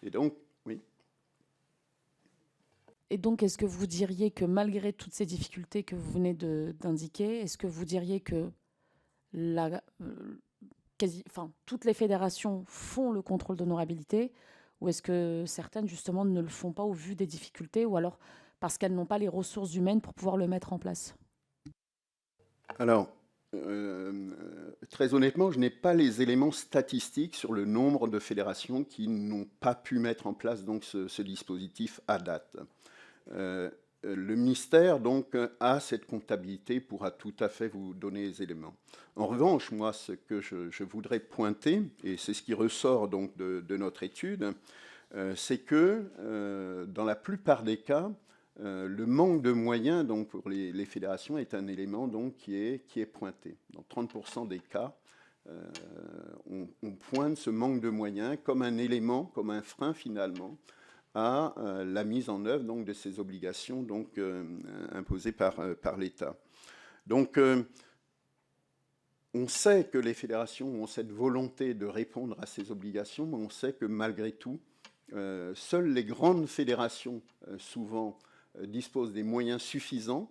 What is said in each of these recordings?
Et donc, oui. Et donc, est-ce que vous diriez que malgré toutes ces difficultés que vous venez d'indiquer, est-ce que vous diriez que la, toutes les fédérations font le contrôle d'honorabilité, ou est-ce que certaines, justement, ne le font pas au vu des difficultés, ou alors parce qu'elles n'ont pas les ressources humaines pour pouvoir le mettre en place? Alors, très honnêtement, je n'ai pas les éléments statistiques sur le nombre de fédérations qui n'ont pas pu mettre en place donc ce dispositif à date. Le ministère donc a cette comptabilité, pourra tout à fait vous donner les éléments. En revanche, moi, ce que je voudrais pointer, et c'est ce qui ressort donc de notre étude, c'est que dans la plupart des cas, le manque de moyens donc, pour les fédérations est un élément donc, qui est pointé. Dans 30% des cas, on pointe ce manque de moyens comme un élément, comme un frein finalement à la mise en œuvre donc, de ces obligations donc, imposées par l'État. Donc, on sait que les fédérations ont cette volonté de répondre à ces obligations, mais on sait que malgré tout, seules les grandes fédérations, souvent, disposent des moyens suffisants,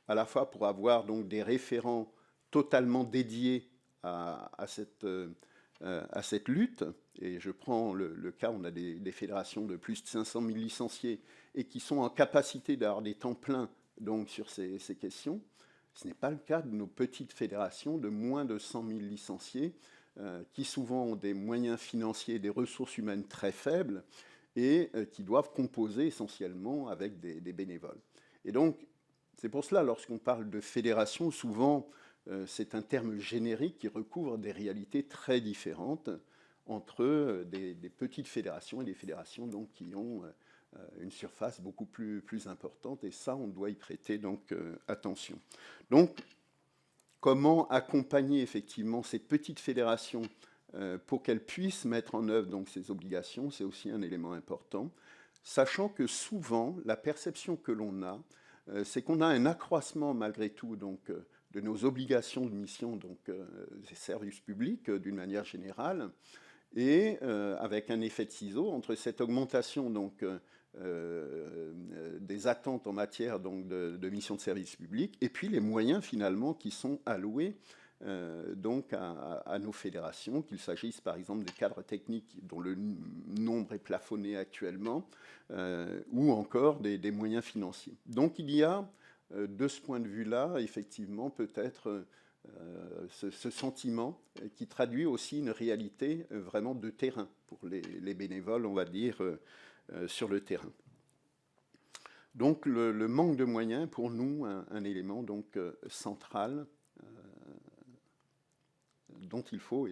à la fois pour avoir donc des référents totalement dédiés à cette lutte. Et je prends le cas, on a des fédérations de plus de 500 000 licenciés et qui sont en capacité d'avoir des temps pleins donc, sur ces questions. Ce n'est pas le cas de nos petites fédérations de moins de 100 000 licenciés, qui souvent ont des moyens financiers et des ressources humaines très faibles et qui doivent composer essentiellement avec des bénévoles. Et donc, c'est pour cela, lorsqu'on parle de fédération, souvent, c'est un terme générique qui recouvre des réalités très différentes entre des petites fédérations et des fédérations donc, qui ont une surface beaucoup plus importante. Et ça, on doit y prêter donc attention. Donc, comment accompagner effectivement ces petites fédérations pour qu'elles puissent mettre en œuvre donc, ces obligations, c'est aussi un élément important, sachant que souvent, la perception que l'on a, c'est qu'on a un accroissement malgré tout donc, de nos obligations de mission, donc des services publics d'une manière générale, et avec un effet de ciseau entre cette augmentation donc, des attentes en matière donc, de mission de service public et puis les moyens finalement qui sont alloués donc à nos fédérations, qu'il s'agisse par exemple des cadres techniques dont le nombre est plafonné actuellement, ou encore des moyens financiers. Donc il y a, de ce point de vue-là, effectivement, peut-être ce sentiment qui traduit aussi une réalité vraiment de terrain pour les bénévoles, on va dire, sur le terrain. Donc le manque de moyens, pour nous, un élément donc, central dont il faut